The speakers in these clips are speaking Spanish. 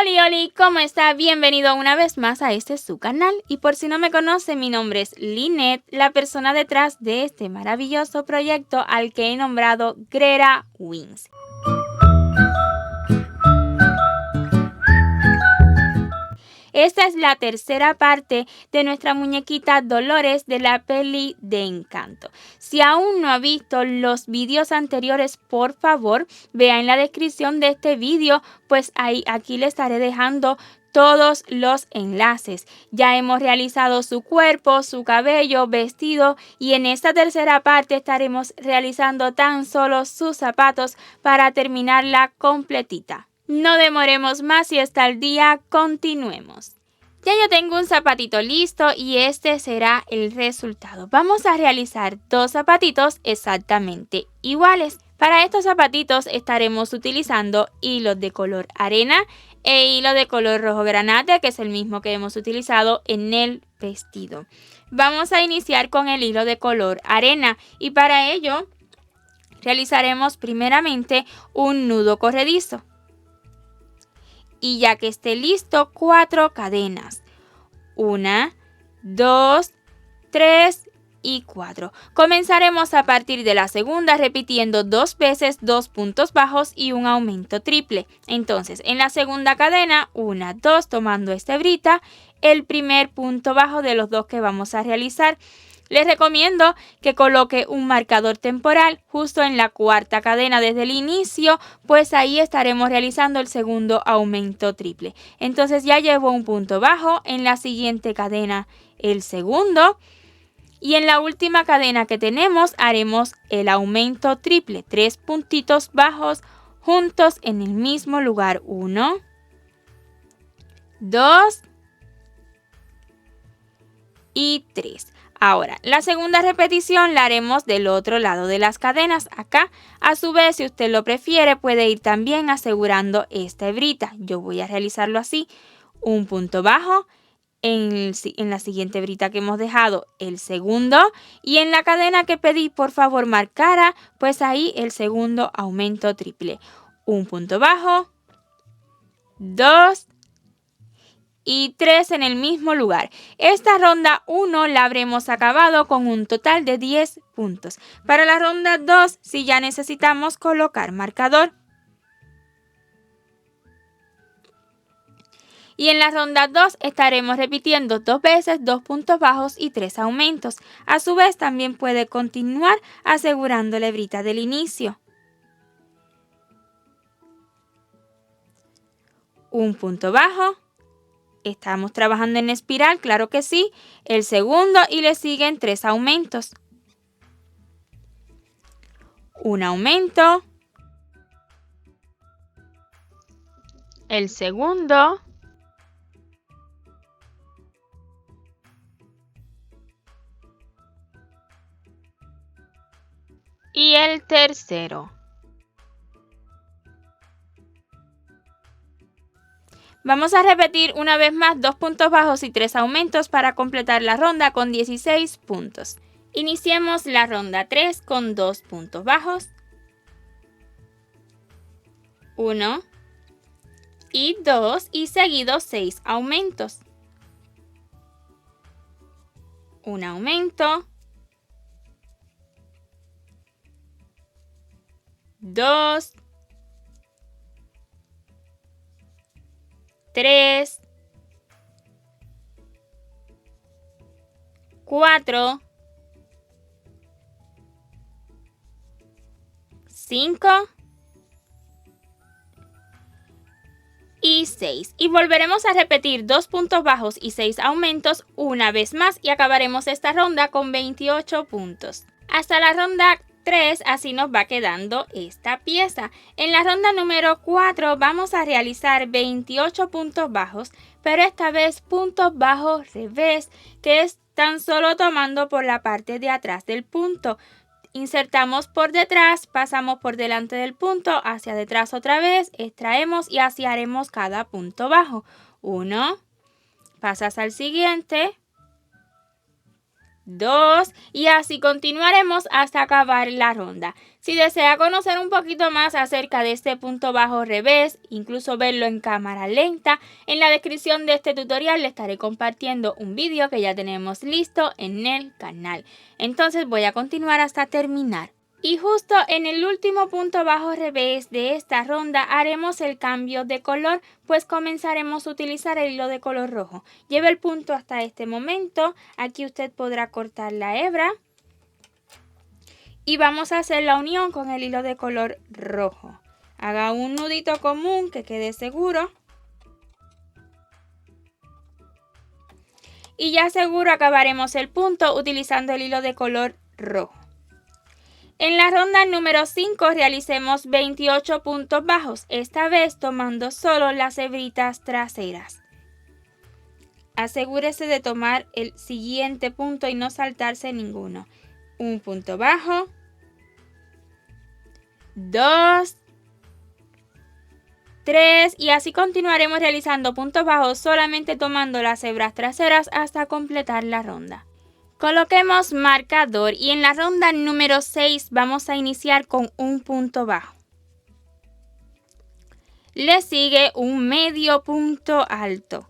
Oli, Oli, ¿cómo está? Bienvenido una vez más a su canal. Y por si no me conoce, mi nombre es Lynette, la persona detrás de este maravilloso proyecto al que he nombrado Greta Wings. Esta es la tercera parte de nuestra muñequita Dolores de la peli de Encanto. Si aún no ha visto los vídeos anteriores, por favor, vea en la descripción de este vídeo, pues aquí le estaré dejando todos los enlaces. Ya hemos realizado su cuerpo, su cabello, vestido y en esta tercera parte estaremos realizando tan solo sus zapatos para terminarla completita. No demoremos más y hasta el día continuemos. Ya yo tengo un zapatito listo y este será el resultado. Vamos a realizar dos zapatitos exactamente iguales. Para estos zapatitos estaremos utilizando hilos de color arena e hilo de color rojo granate, que es el mismo que hemos utilizado en el vestido. Vamos a iniciar con el hilo de color arena y para ello realizaremos primeramente un nudo corredizo. Y ya que esté listo, 4 cadenas. 1, 2, 3 y 4. Comenzaremos a partir de la segunda repitiendo 2 veces 2 puntos bajos y un aumento triple. Entonces, en la segunda cadena, 1, 2, tomando esta hebrita, el primer punto bajo de los dos que vamos a realizar. Les recomiendo que coloque un marcador temporal justo en la cuarta cadena desde el inicio, pues ahí estaremos realizando el segundo aumento triple. Entonces ya llevo un punto bajo, en la siguiente cadena el segundo y en la última cadena que tenemos haremos el aumento triple, 3 puntitos bajos juntos en el mismo lugar. 1, 2 y 3. Ahora, la segunda repetición la haremos del otro lado de las cadenas, acá. A su vez, si usted lo prefiere, puede ir también asegurando esta hebrita. Yo voy a realizarlo así. Un punto bajo, en la siguiente hebrita que hemos dejado, el segundo. Y en la cadena que pedí, por favor, marcara, pues ahí el segundo aumento triple. Un punto bajo, 2 y 3 en el mismo lugar. Esta ronda 1 la habremos acabado con un total de 10 puntos. Para la ronda 2, si ya necesitamos colocar marcador. Y en la ronda 2 estaremos repitiendo 2 veces 2 puntos bajos y 3 aumentos. A su vez también puede continuar asegurando la hebrita del inicio. Un punto bajo. Estamos trabajando en espiral, claro que sí. El segundo y le siguen 3 aumentos. Un aumento. El segundo. Y el tercero. Vamos a repetir una vez más 2 puntos bajos y 3 aumentos para completar la ronda con 16 puntos. Iniciemos la ronda 3 con 2 puntos bajos, 1 y 2 y seguidos 6 aumentos. Un aumento, 2, 3, 4, 5 y 6. Y volveremos a repetir 2 puntos bajos y 6 aumentos una vez más y acabaremos esta ronda con 28 puntos. Hasta la ronda 3 así nos va quedando esta pieza. En la ronda número 4 vamos a realizar 28 puntos bajos, pero esta vez puntos bajos revés, que es tan solo tomando por la parte de atrás del punto. Insertamos por detrás, pasamos por delante del punto, hacia detrás otra vez, extraemos y así haremos cada punto bajo. 1, pasas al siguiente, 2 y así continuaremos hasta acabar la ronda. Si desea conocer un poquito más acerca de este punto bajo revés, incluso verlo en cámara lenta, en la descripción de este tutorial le estaré compartiendo un vídeo que ya tenemos listo en el canal. Entonces voy a continuar hasta terminar. Y justo en el último punto bajo revés de esta ronda haremos el cambio de color, pues comenzaremos a utilizar el hilo de color rojo. Lleve el punto hasta este momento, aquí usted podrá cortar la hebra y vamos a hacer la unión con el hilo de color rojo. Haga un nudito común que quede seguro. Y ya seguro acabaremos el punto utilizando el hilo de color rojo. En la ronda número 5 realicemos 28 puntos bajos, esta vez tomando solo las hebritas traseras. Asegúrese de tomar el siguiente punto y no saltarse ninguno. Un punto bajo, 2, 3 y así continuaremos realizando puntos bajos solamente tomando las hebras traseras hasta completar la ronda. Coloquemos marcador y en la ronda número 6 vamos a iniciar con un punto bajo. Le sigue un medio punto alto.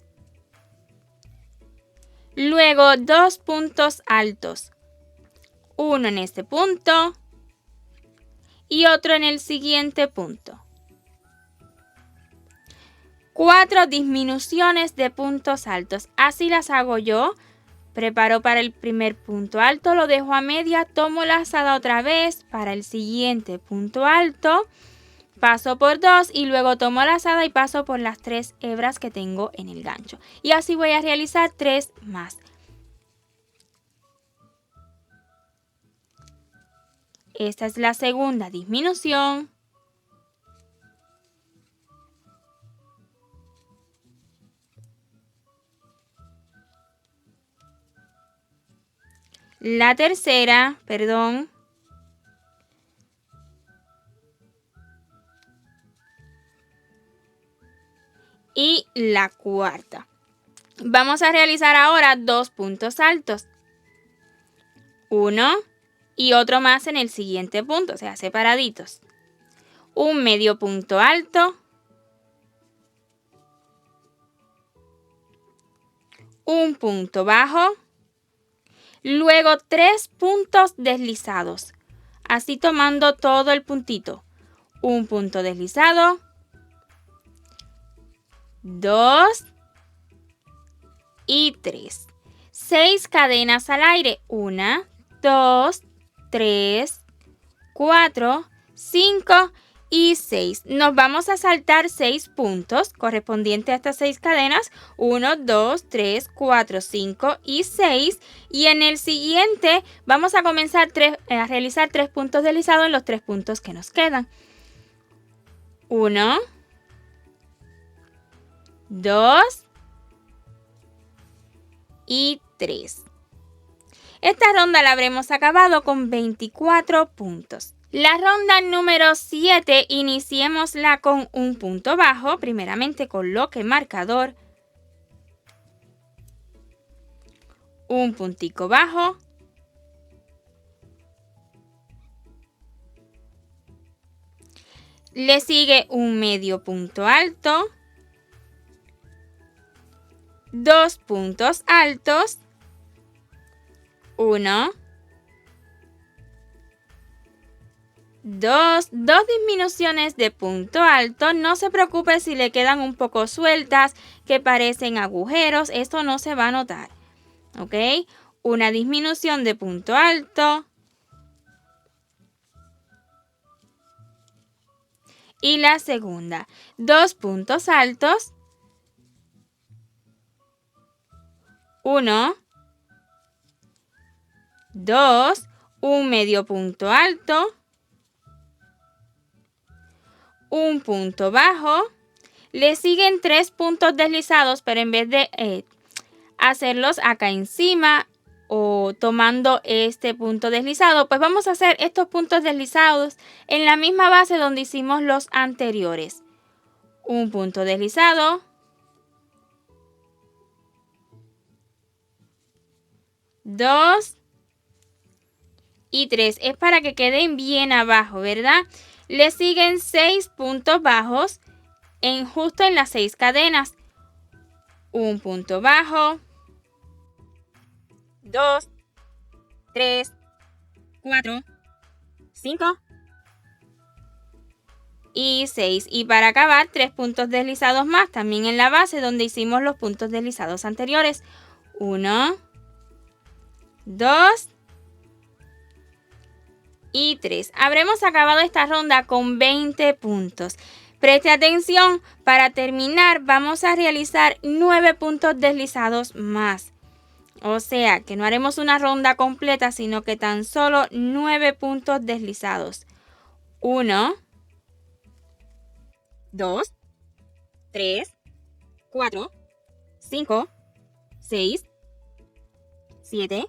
Luego 2 puntos altos. Uno en este punto y otro en el siguiente punto. 4 disminuciones de puntos altos. Así las hago yo. Preparo para el primer punto alto, lo dejo a media, tomo la lazada otra vez para el siguiente punto alto, paso por 2 y luego tomo la lazada y paso por las 3 hebras que tengo en el gancho. Y así voy a realizar 3 más. Esta es la segunda disminución. La tercera, perdón. Y la cuarta. Vamos a realizar ahora 2 puntos altos. Uno y otro más en el siguiente punto, o sea, separaditos. Un medio punto alto. Un punto bajo. Luego 3 puntos deslizados, así tomando todo el puntito. Un punto deslizado, 2 y 3. 6 cadenas al aire. 1, 2, 3, 4, 5 y 6. Nos vamos a saltar 6 puntos correspondientes a estas 6 cadenas. 1, 2, 3, 4, 5 y 6. Y en el siguiente vamos a comenzar a realizar 3 puntos deslizados en los 3 puntos que nos quedan. 1, 2 y 3. Esta ronda la habremos acabado con 24 puntos. La ronda número 7, iniciémosla con un punto bajo. Primeramente coloque marcador, un puntico bajo, le sigue un medio punto alto, 2 puntos altos, 1, 2 disminuciones de punto alto. No se preocupe si le quedan un poco sueltas, que parecen agujeros, esto no se va a notar, ¿ok? Una disminución de punto alto y la segunda, 2 puntos altos, 1, 2, un medio punto alto, un punto bajo, le siguen 3 puntos deslizados, pero en vez de hacerlos acá encima o tomando este punto deslizado, pues vamos a hacer estos puntos deslizados en la misma base donde hicimos los anteriores. Un punto deslizado, 2 y 3 es para que queden bien abajo, ¿verdad? Le siguen 6 puntos bajos justo en las 6 cadenas. Un punto bajo, 2, 3, 4, 5 y 6. Y para acabar, 3 puntos deslizados más, también en la base donde hicimos los puntos deslizados anteriores. 1, 2 y 3. Habremos acabado esta ronda con 20 puntos. Preste atención, para terminar vamos a realizar 9 puntos deslizados más. O sea, que no haremos una ronda completa, sino que tan solo 9 puntos deslizados. 1, 2, 3, 4, 5, 6, 7,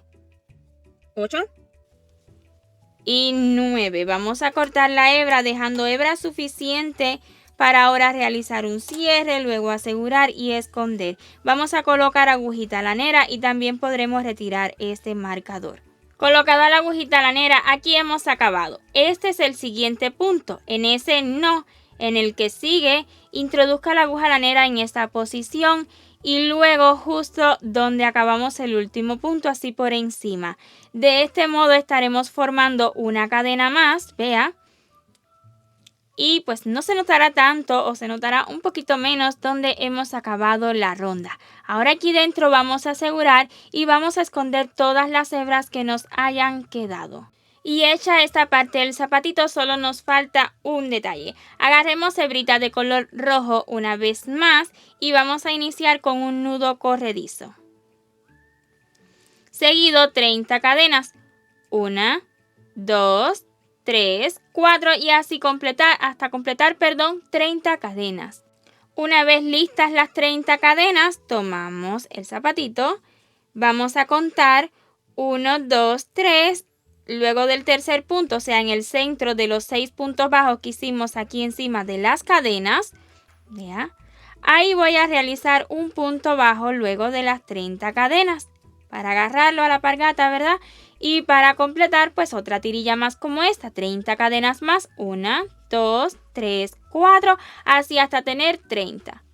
8 y 9. Vamos a cortar la hebra dejando hebra suficiente para ahora realizar un cierre, luego asegurar y esconder. Vamos a colocar agujita lanera y también podremos retirar este marcador. Colocada la agujita lanera, aquí hemos acabado. Este es el siguiente punto. En ese no, en el que sigue, introduzca la aguja lanera en esta posición y luego justo donde acabamos el último punto, así por encima. De este modo estaremos formando una cadena más, vea. Y pues no se notará tanto o se notará un poquito menos donde hemos acabado la ronda. Ahora aquí dentro vamos a asegurar y vamos a esconder todas las hebras que nos hayan quedado. Y hecha esta parte del zapatito, solo nos falta un detalle. Agarremos hebrita de color rojo una vez más y vamos a iniciar con un nudo corredizo. Seguido 30 cadenas. 1, 2, 3, 4 y así hasta completar 30 cadenas. Una vez listas las 30 cadenas, tomamos el zapatito, vamos a contar 1, 2, 3, luego del tercer punto, o sea, en el centro de los 6 puntos bajos que hicimos aquí encima de las cadenas, ¿vea? Ahí voy a realizar un punto bajo luego de las 30 cadenas para agarrarlo a la alpargata, ¿verdad? Y para completar, pues otra tirilla más como esta, 30 cadenas más, 1, 2, 3, 4, así hasta tener 30.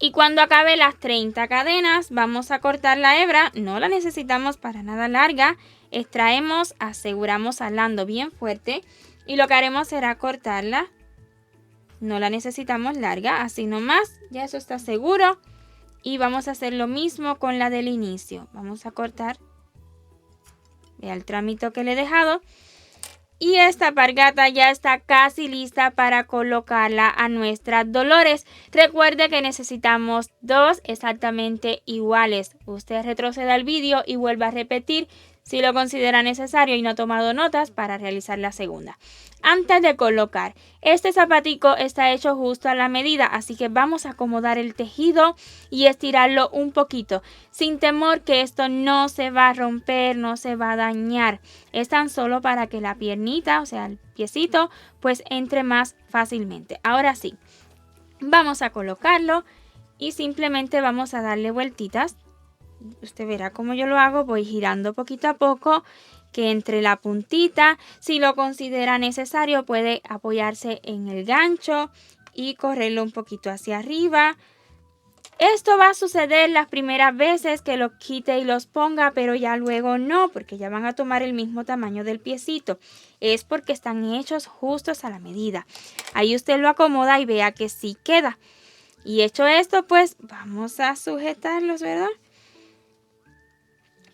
Y cuando acabe las 30 cadenas, vamos a cortar la hebra, no la necesitamos para nada larga, extraemos, aseguramos alando bien fuerte y lo que haremos será cortarla, no la necesitamos larga, así nomás, ya eso está seguro. Y vamos a hacer lo mismo con la del inicio, vamos a cortar. Vea el tramito que le he dejado. Y esta alpargata ya está casi lista para colocarla a nuestras Dolores. Recuerde que necesitamos 2 exactamente iguales. Usted retroceda el vídeo y vuelva a repetir si lo considera necesario y no ha tomado notas para realizar la segunda. Antes de colocar, este zapatico está hecho justo a la medida, así que vamos a acomodar el tejido y estirarlo un poquito, sin temor que esto no se va a romper, no se va a dañar. Es tan solo para que la piernita, o sea, el piecito, pues entre más fácilmente. Ahora sí, vamos a colocarlo y simplemente vamos a darle vueltitas. Usted verá cómo yo lo hago, voy girando poquito a poco, que entre la puntita, si lo considera necesario, puede apoyarse en el gancho y correrlo un poquito hacia arriba. Esto va a suceder las primeras veces que los quite y los ponga, pero ya luego no, porque ya van a tomar el mismo tamaño del piecito. Es porque están hechos justos a la medida. Ahí usted lo acomoda y vea que sí queda. Y hecho esto, pues vamos a sujetarlos, ¿verdad?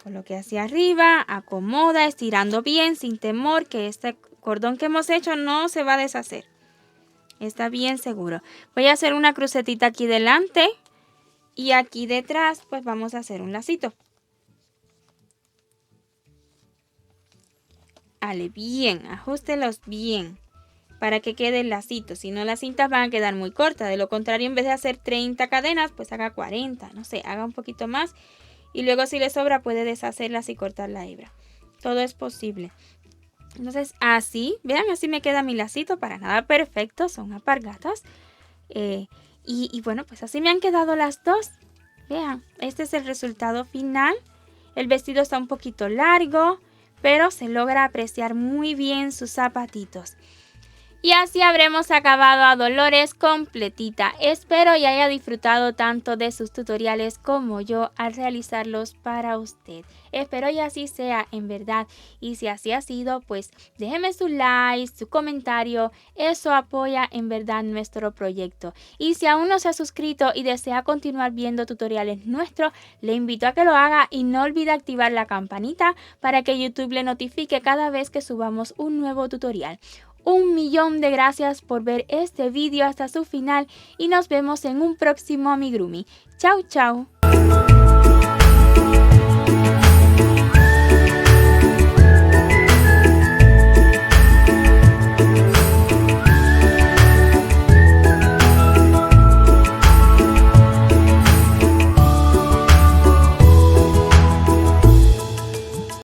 Coloque hacia arriba, acomoda, estirando bien, sin temor que este cordón que hemos hecho no se va a deshacer. Está bien seguro. Voy a hacer una crucetita aquí delante y aquí detrás pues vamos a hacer un lacito. Dale, bien, ajustelos bien para que quede el lacito. Si no, las cintas van a quedar muy cortas. De lo contrario, en vez de hacer 30 cadenas, pues haga 40. No sé, haga un poquito más. Y luego si le sobra puede deshacerlas y cortar la hebra. Todo es posible. Entonces así, vean, así me queda mi lacito, para nada perfecto, son alpargatas. Y bueno, pues así me han quedado las dos. Vean, este es el resultado final. El vestido está un poquito largo, pero se logra apreciar muy bien sus zapatitos. Y así habremos acabado a Dolores completita. Espero y haya disfrutado tanto de sus tutoriales como yo al realizarlos para usted. Espero y así sea en verdad. Y si así ha sido, pues déjeme su like, su comentario. Eso apoya en verdad nuestro proyecto. Y si aún no se ha suscrito y desea continuar viendo tutoriales nuestros, le invito a que lo haga y no olvide activar la campanita para que YouTube le notifique cada vez que subamos un nuevo tutorial. 1.000.000 de gracias por ver este vídeo hasta su final y nos vemos en un próximo amigurumi. Chao, chao.